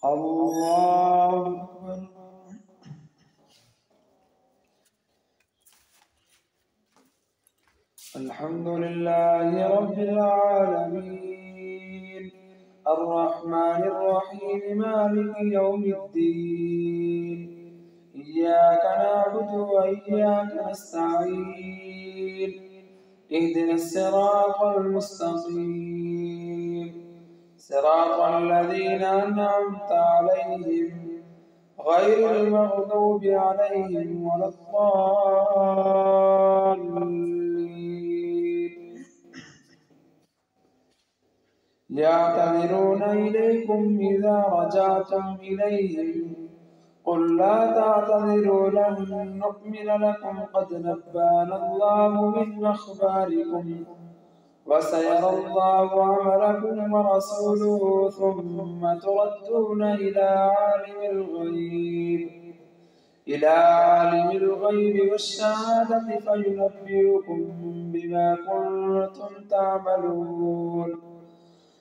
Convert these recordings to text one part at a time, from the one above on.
الله أكبر. الحمد لله رب العالمين الرحمن الرحيم مالك يوم الدين إياك نعبد وإياك نستعين اهدنا الصراط المستقيم صراط الذين أنعمت عليهم غير المغضوب عليهم ولا الضالين. يعتذرون إليكم إذا رجعتم إليهم قل لا تعتذروا لن نؤمن لكم قد نبأنا الله من أخباركم وسيرى الله عملكم ورسوله ثم تردون إلى عالم الغيب والشهادة فينبئكم بما كنتم تعملون.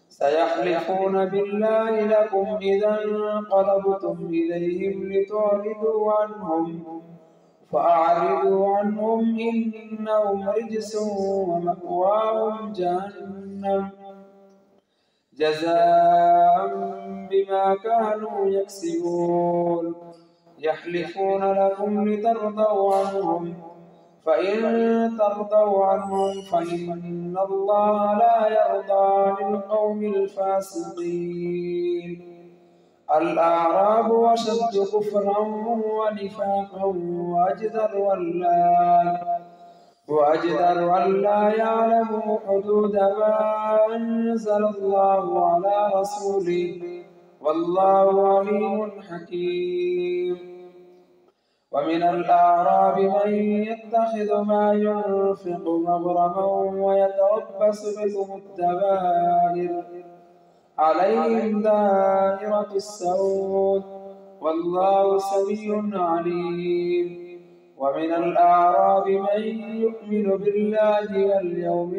سيحلفون بالله لكم إذا انقلبتم إليهم لتعرضوا عنهم فأعرضوا عنهم إنهم رجس ومأواهم جهنم جزاء بما كانوا يكسبون. يحلفون لكم لترضوا عنهم فإن ترضوا عنهم فإن الله لا يرضى عن القوم الفاسقين. الأعراب أشد كفرا ونفاقا وأجدر أن لا يعلموا حدود ما أنزل الله على رسوله والله عليم حكيم. ومن الأعراب من يتخذ ما ينفق مغرما ويتربص بكم الدوائر عليهم دائرة السوء والله سميع عليم. ومن الأعراب من يؤمن بالله واليوم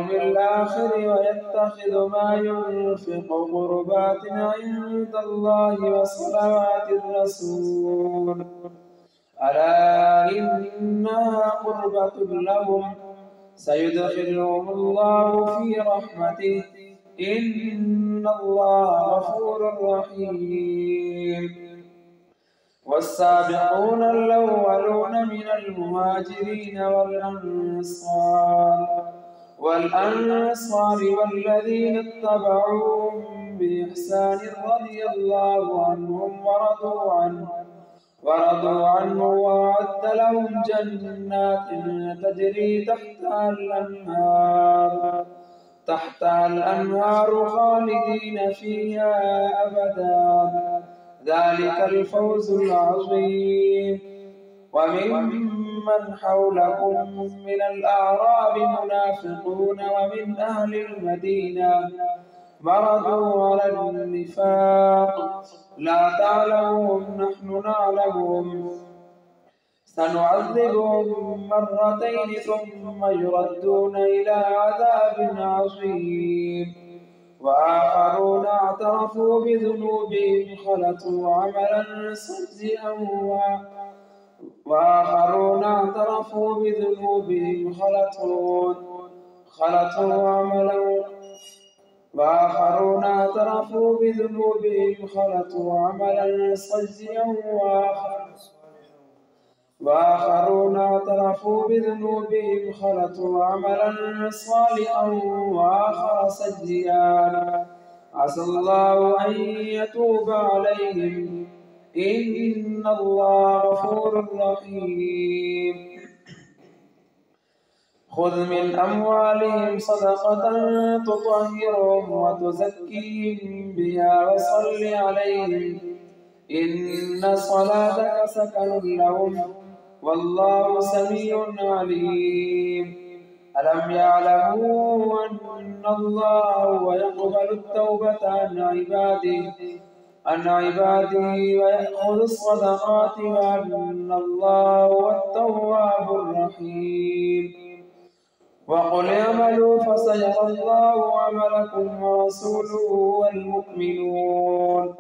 الآخر ويتخذ ما ينفق قربات عند الله وصلوات الرسول ألا إنها قربة لهم سيدخلهم الله في رحمته إن الله غفور رحيم. والسابقون الأولون من المهاجرين والأنصار والذين اتبعوهم بإحسان رضي الله عنهم ورضوا عنه وأعد لهم جنات تجري تحتها الأنهار خالدين فيها أبدا ذلك الفوز العظيم. وممن حولكم من الأعراب منافقون ومن أهل المدينة مرضوا على النفاق لا تعلمهم نحن نعلمهم سنعذبهم مرتين ثم يردون إلى عذاب عظيم. وآخرون اعترفوا بذنوبهم خلطوا عملا سيئا صالحا وآخر سيئا عسى الله أن يتوب عليهم إن الله غفور رحيم. خذ من أموالهم صدقة تطهرهم وتزكيهم بها وصل عليهم إن صلاتك سكن لهم والله سميع عليم. ألم يعلموا أن الله هو يقبل التوبة عن عباده ويأخذ الصدقات وأن الله هو التواب الرحيم. وقل اعملوا فسيرى الله عملكم ورسوله والمؤمنون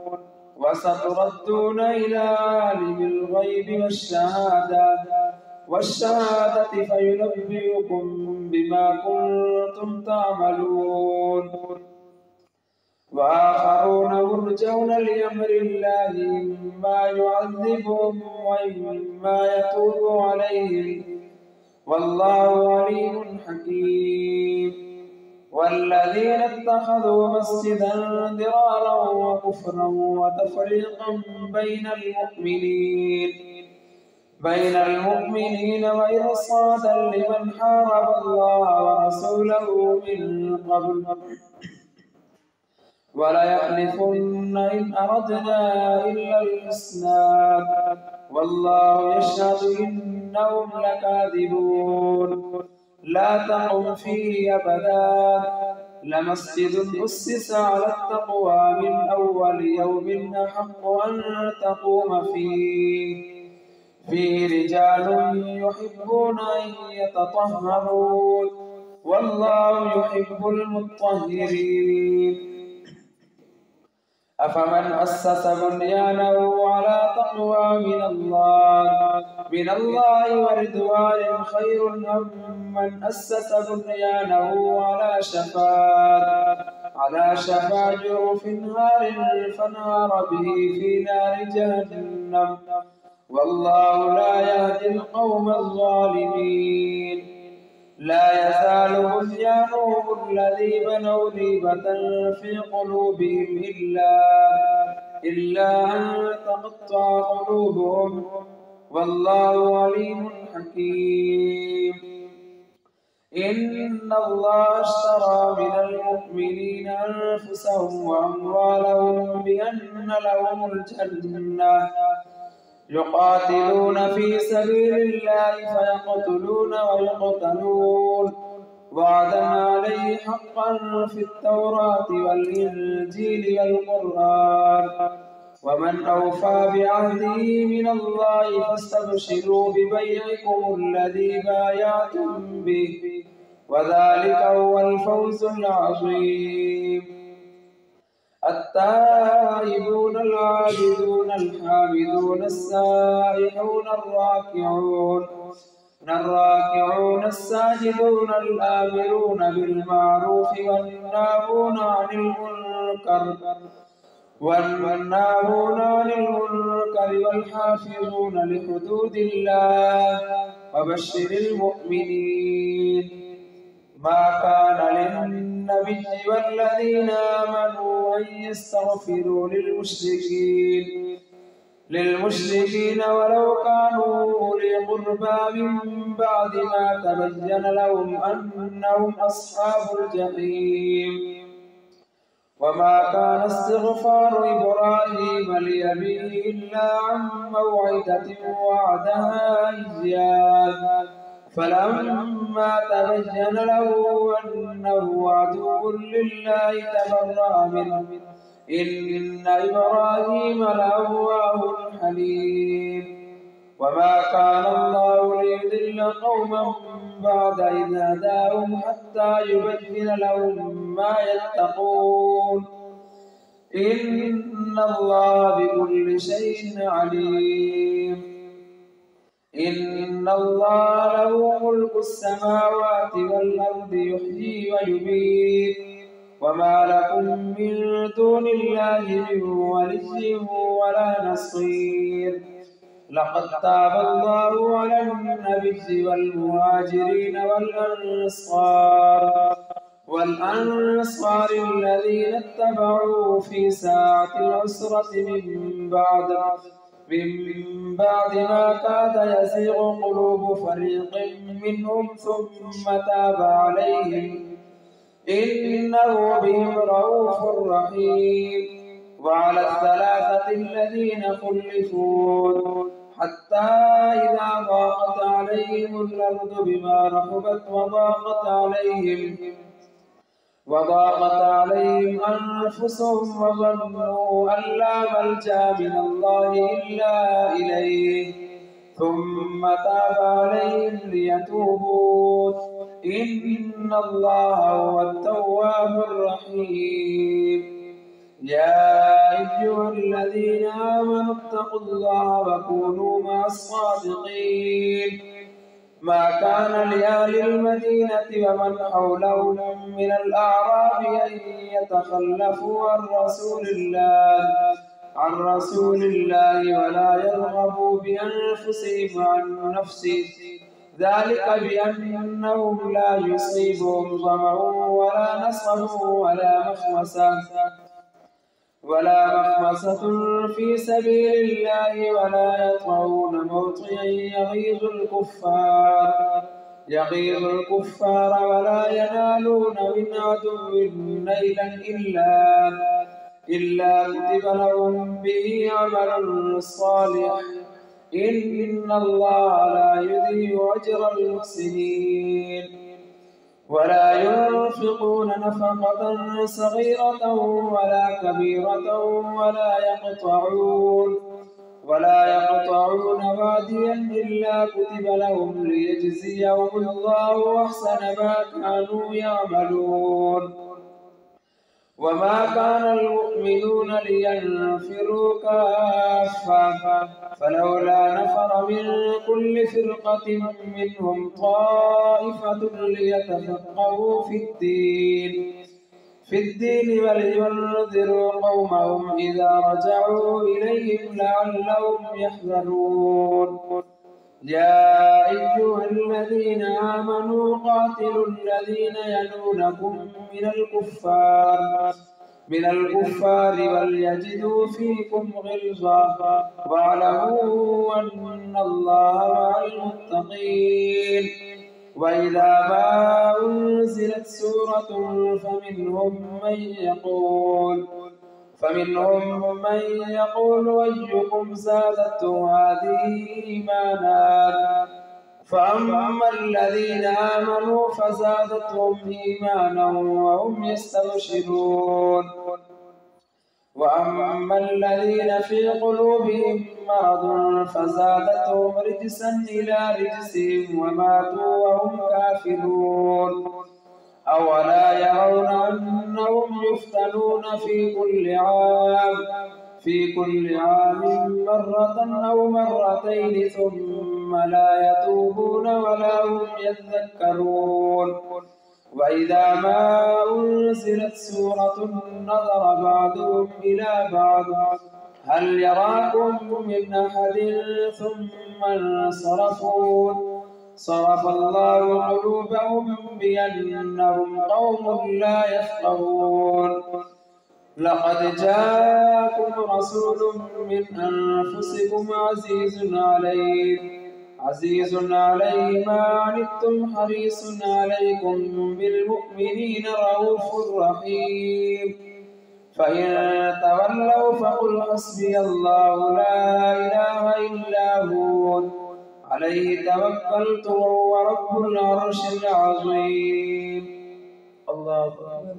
وستردون إلى عالم الغيب والشهادة فينبئكم بما كنتم تعملون. وآخرون مرجون لأمر الله إما يعذبهم وإما يتوب عليهم والله عليم حكيم. والذين اتخذوا مسجدا ضرارا وكفرا وتفريقا بين المؤمنين وإرصادا لمن حارب الله ورسوله من قبل وليحلفن إن أردنا إلا الحسنى والله يشهد إنهم لكاذبون. لا تقم فيه أبدا لمسجد أسس على التقوى من أول يوم أحق أن تقوم فيه رجال يحبون أن يتطهرون والله يحب المطهرين. أفمن أسس بنيانه على تقوى من الله ورضوان خير أم من أسس بنيانه على شفا جرف نار فانهار به في نار جهنم والله لا يهدي القوم الظالمين. لا يزال بنيانهم الذي بنوا ريبة في قلوبهم إلا أن تقطع قلوبهم والله عليم حكيم. إن الله اشترى من المؤمنين أنفسهم وأموالهم بأن لهم الجنة يقاتلون في سبيل الله فيقتلون ويقتلون وعدا عليه حقا في التوراة والإنجيل والقرآن ومن أوفى بعهده من الله فاستبشروا ببيعكم الذي بايعتم به وذلك هو الفوز العظيم. التائبون العابدون الحامدون السائحون الراكعون الساجدون الآمرون بالمعروف والناهون عن المنكر والحافظون لحدود الله وبشر المؤمنين. ما كان للنبي والذين آمنوا أن يستغفروا للمشركين ولو كانوا أولي قربى من بعد ما تبين لهم أنهم أصحاب الجحيم. وما كان استغفار إبراهيم لأبيه إلا عن موعدة وعدها إياه فلما تبين له أنه عدو لله تبرأ منه إن إبراهيم لأواه حليم. وما كان الله ليضل قوما بعد إذ هداهم حتى يبين لهم ما يتقون إن الله بكل شيء عليم. إن الله له ملك السماوات والأرض يحيي ويميت وما لكم من دون الله من ولي ولا نصير. لقد تاب الله على النبي والمهاجرين والأنصار الذين اتبعوه في ساعة العسرة من بعد ما كاد يزيغ قلوب فريق منهم ثم تاب عليهم إنه بهم رؤوف رحيم. وعلى الثلاثة الذين خلفوا حتى إذا ضاقت عليهم الأرض بما رحبت وضاقت عليهم أنفسهم وظنوا أن لا ملجأ من الله إلا إليه ثم تاب عليهم ليتوبوا إن الله هو التواب الرحيم. يا أيها الذين آمنوا اتقوا الله وكونوا مع الصادقين. ما كان لأهل المدينة ومن حولهم من الأعراب أن يتخلفوا عن رسول الله ولا يرغبوا بأنفسهم عن نفسه، ذلك بأنهم لا يصيبهم ظمأ ولا نصب ولا مخمصة في سبيل الله ولا يطعون موطئا يغيظ الكفار ولا ينالون من عدو نيلا إلا كتب لهم به عمل صالح. إن الله لا يضيع أجر المحسنين. ولا ينفقون نفقة صغيرة ولا كبيرة ولا يقطعون واديا إلا كتب لهم ليجزيهم الله أحسن ما كانوا يعملون. وما كان المؤمنون لينفروا كافة فلولا نفر من كل فرقة منهم طائفة ليتفقهوا في الدين ولينذروا قومهم إذا رجعوا إليهم لعلهم يحذرون. يا أيها الذين آمنوا قاتلوا الذين يلونكم من الكفار وليجدوا فيكم غلظة واعلموا أن الله مع المتقين. وإذا ما أنزلت سورة فمنهم من يقول أيكم زادته هذه إيمانا فأما الذين آمنوا فزادتهم إيمانا وهم يستبشرون. وأما الذين في قلوبهم مرض فزادتهم رجسا إلى رجسهم وماتوا وهم كافرون. أولا يرون أنهم يفتنون في كل عام مرة أو مرتين ثم لا يتوبون ولا هم يذكرون. وإذا ما أنزلت سورة نظر بعضهم إلى بعض هل يراكم من أحد ثم انصرفوا صرف الله قلوبهم بأنهم قوم لا يفقهون. لقد جاءكم رسول من أنفسكم عزيز عليه ما عنتم حريص عليكم بالمؤمنين رؤوف رحيم. فإن تولوا فقل حسبي الله لا إله إلا هو عليه توكلت وهو رب العرش العظيم. الله أكبر.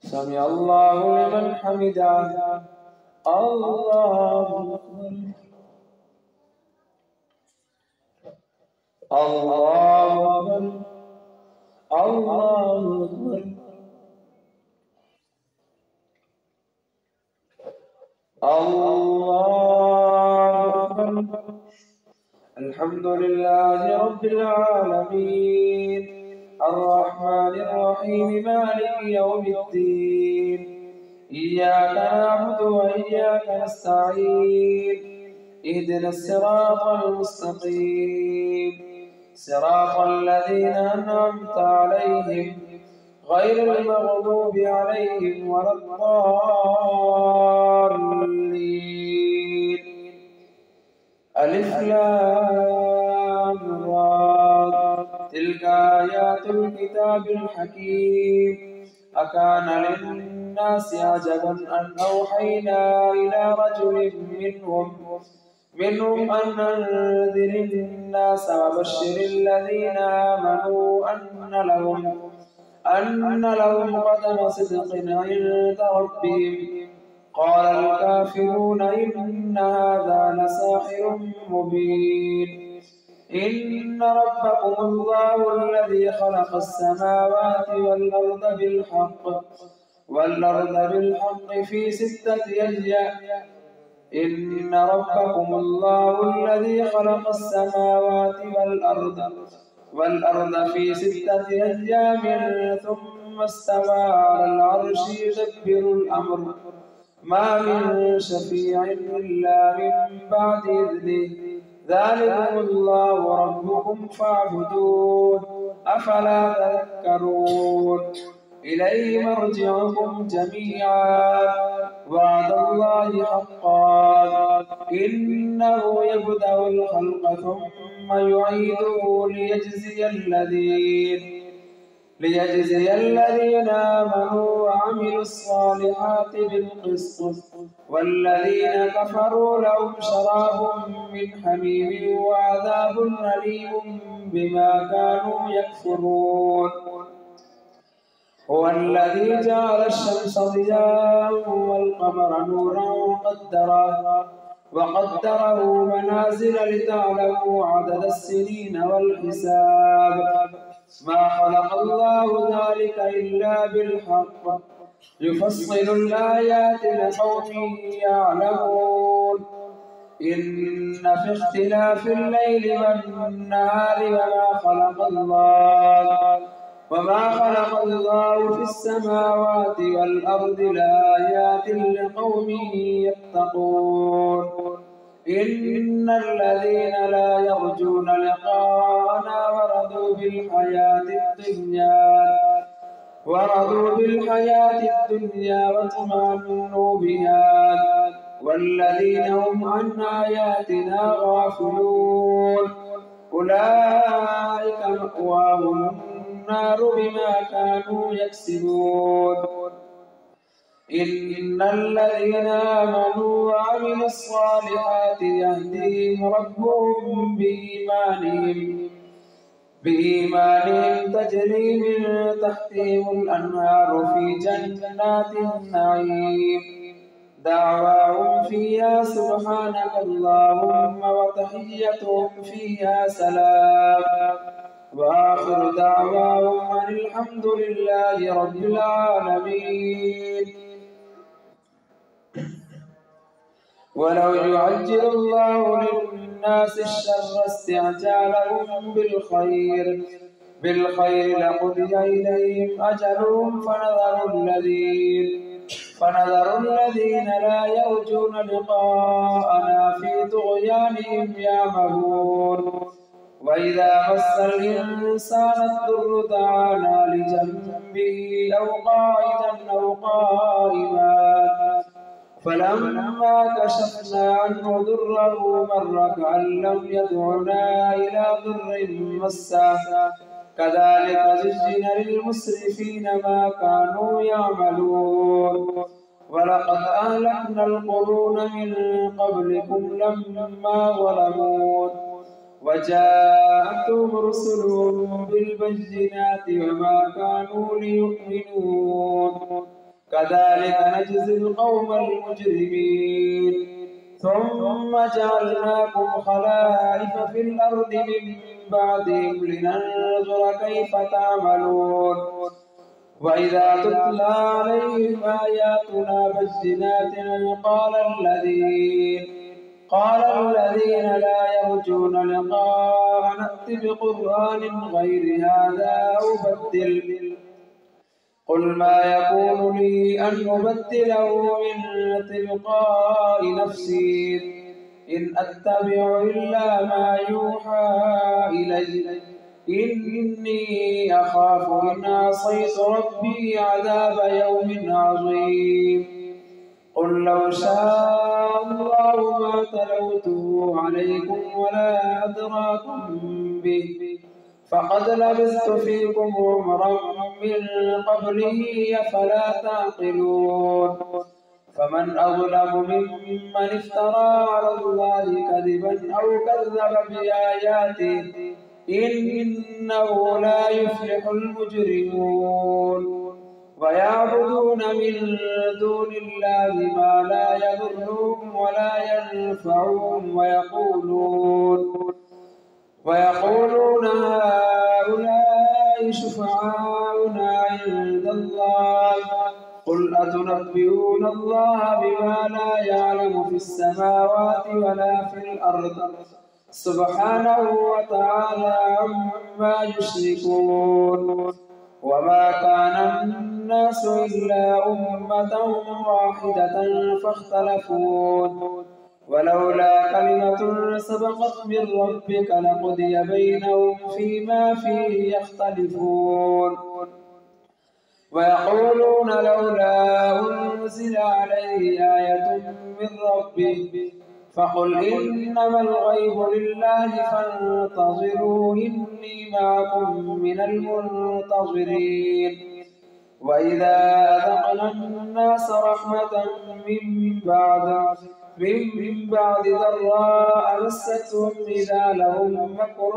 سمع الله لمن حمده. الله أكبر. الله أكبر. الله أكبر. الله أكبر. الحمد لله رب العالمين الرحمن الرحيم مالك يوم الدين. إياك نعبد وإياك نستعين. اهدنا الصراط المستقيم صراط الذين أنعمت عليهم غير المغضوب عليهم ولا الضالين. ألف لام را تلك آيات الكتاب الحكيم. أكان للناس عجبا أن أوحينا إلى رجل منهم أن أنذر الناس وبشر الذين آمنوا أن لهم قدم صدق عند ربهم. قال الكافرون إن هذا لساحر مبين إن ربكم الله الذي خلق السماوات والأرض بالحق في 6 أيام. إن ربكم الله الذي خلق السماوات والأرض في 6 أيام ثم استوى على العرش يدبر الأمر ما من شفيع إلا من بعد إذنه ذلكم الله ربكم فاعبدوه أفلا تذكرون إليه مرجعكم جميعا وعد الله حقا إنه يبدأ الخلق ثم يعيده ليجزي الذين آمنوا وعملوا الصالحات بالقسط والذين كفروا لهم شراب من حميم وعذاب أليم بما كانوا يكفرون. هو الذي جعل الشمس ضياء والقمر نورا وقدره منازل لتعلموا عدد السنين والحساب ما خلق الله ذلك إلا بالحق يفصل الآيات لقوم يعلمون إن في اختلاف الليل والنهار وما خلق الله في السماوات والأرض لآيات لقوم يتقون. إن الذين لا يرجون لقاءنا ورضوا بالحياة الدنيا واطمأنوا بها والذين هم عن آياتنا غافلون أولئك مأواهم النار بما كانوا يكسبون. إن الذين آمنوا وعملوا الصالحات يهديهم ربهم بإيمانهم تجري من تحتهم الأنهار في جنات النعيم دعواهم فيها سبحانك اللهم وتحيتهم فيها سلام وآخر دعواهم أن الحمد لله رب العالمين. ولو يعجل الله للناس الشر استعجالهم بالخير لقضي إليهم أجلهم فنذر الذين لا يرجون لقاءنا في طغيانهم يعمهون. وإذا مس الإنسان الضر دعانا لجنبه أو قاعدا أو قائما فلما كشفنا عنه ضره مر كأن لم يدعنا إلى ضر مسه كذلك زين للمسرفين ما كانوا يعملون. ولقد أهلكنا القرون من قبلكم لما ظلموا وجاءتهم رسلهم بالبينات وما كانوا ليؤمنون كذلك نجزي القوم المجرمين. ثم جعلناكم خلائف في الأرض من بعدهم لننظر كيف تعملون. وإذا تتلى عليهم آياتنا بينات قال الذين لا يرجون لقاء نأت بقرآن غير هذا أو بدل قل ما يكون لي أن أبدله من تلقاء نفسي إن أتبع إلا ما يوحى إلي إني أخاف إن عصيت ربي عذاب يوم عظيم. قل لو شاء الله ما تلوته عليكم ولا أدراكم به فقد لبثت فيكم عمرا من قبله أفلا تعقلون. فمن أظلم ممن افترى على الله كذبا أو كذب بآياته إنه لا يفلح المجرمون. ويعبدون من دون الله ما لا يضرهم ولا ينفعهم ويقولون هؤلاء شفعاؤنا عند الله قل أتنبئون الله بما لا يعلم في السماوات ولا في الأرض سبحانه وتعالى عما يشركون وما كان الناس إلا أمة واحدة فاختلفوا ولولا كلمة سبقت من ربك لقضي بينهم فيما فيه يختلفون ويقولون لولا أنزل عليه آية من ربه فقل إنما الغيب لله فانتظروا إني معكم من المنتظرين وإذا أذقنا الناس رحمة من بعد ضراء مستهم إذا لهم مكر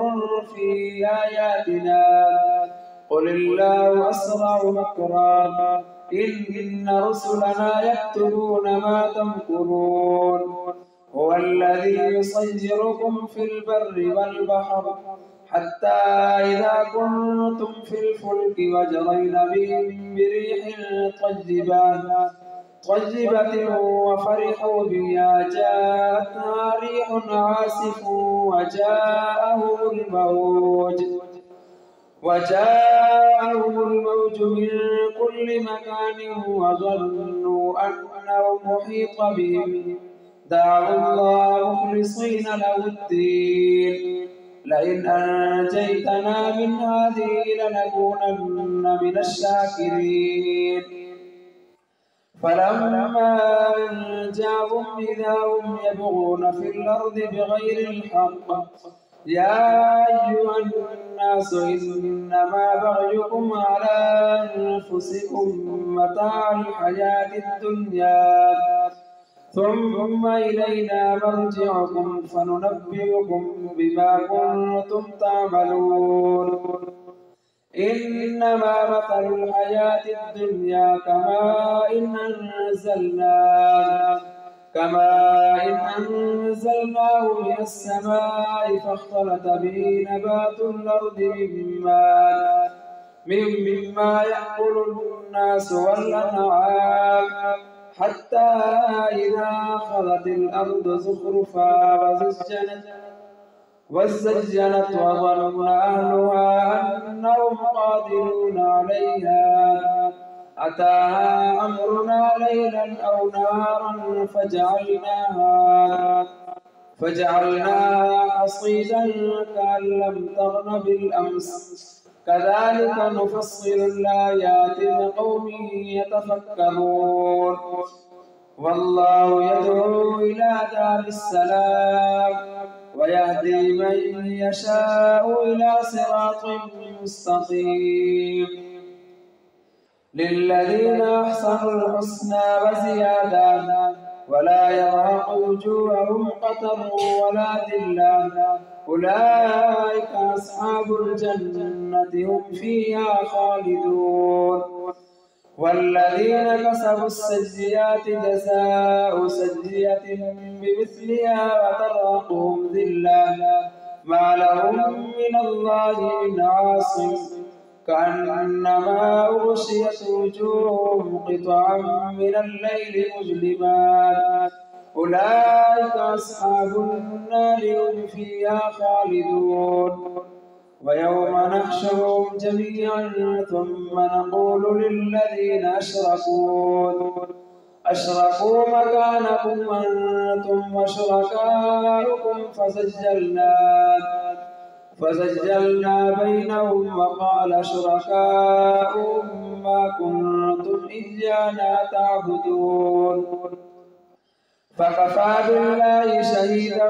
في آياتنا قل الله أسرع مكرا إن رسلنا يكتبون ما تمكرون هو الذي يصيركم في البر والبحر حتى إذا كنتم في الفلك وجرين بهم بريح طيبة وفرحوا بها جاءتها ريح عاصف وجاءهم الموج من كل مكان وظنوا أنهم محيط بهم دعوا الله مخلصين له الدين لئن أنجيتنا من هذه لنكونن من الشاكرين فلما أنجاهم إذا هم يبغون في الأرض بغير الحق يا أيها الناس إنما بغيكم على أنفسكم متاع الحياة الدنيا ثم إلينا مرجعكم فننبئكم بما كنتم تعملون إنما مثل الحياة الدنيا كماء أنزلناه من السماء فاختلط به نبات الأرض مما يأكل الناس والأنعام حتى إذا أخذت الأرض زخرفا وزينت وظن أهلها أنهم قادرون عليها أتاها أمرنا ليلا أو نهارا فجعلناها حصيدا كأن لم تغن بالأمس كذلك نفصل الآيات لقوم يتفكرون والله يدعو إلى دار السلام ويهدي من يشاء إلى صراط مستقيم للذين أحسنوا الحسنى وزيادة ولا يرهق وجوههم قتر ولا ذلة أولئك أصحاب الجنة هم فيها خالدون والذين كسبوا السيئات جزاء سيئة بمثلها وترهقهم ذلة ما لهم من الله من عاصم كأنما أغشيت وجوههم قطعا من الليل مظلما أولئك أصحاب النار هم فيها خالدون ويوم نحشرهم جميعا ثم نقول للذين أشركوا مكانكم أنتم وشركاؤكم فسجلنا بينهم وقال شركاؤهم ما كنتم إيانا تعبدون فكفى بالله شهيدا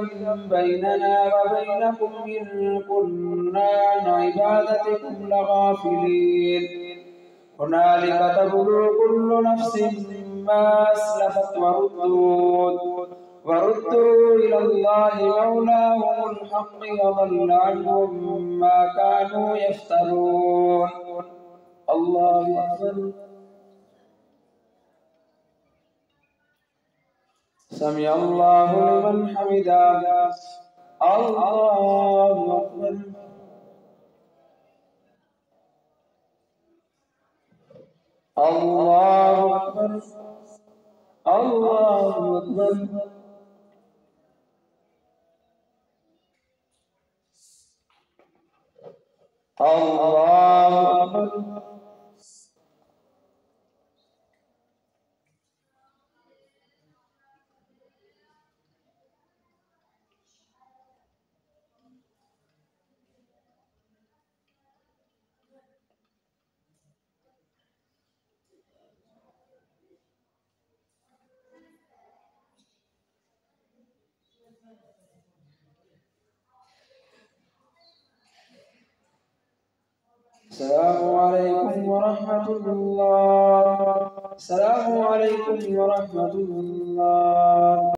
بيننا وبينكم إن كنا عن عبادتكم لغافلين هنالك تبلو كل نفس ما أسلفت وردوا إلى الله مولاهم الحق وضل عنهم ما كانوا يفترون الله أكبر سمع الله لمن حمده. الله أكبر. الله أكبر. الله أكبر. الله أكبر. السلام عليكم ورحمة الله. السلام عليكم ورحمة الله.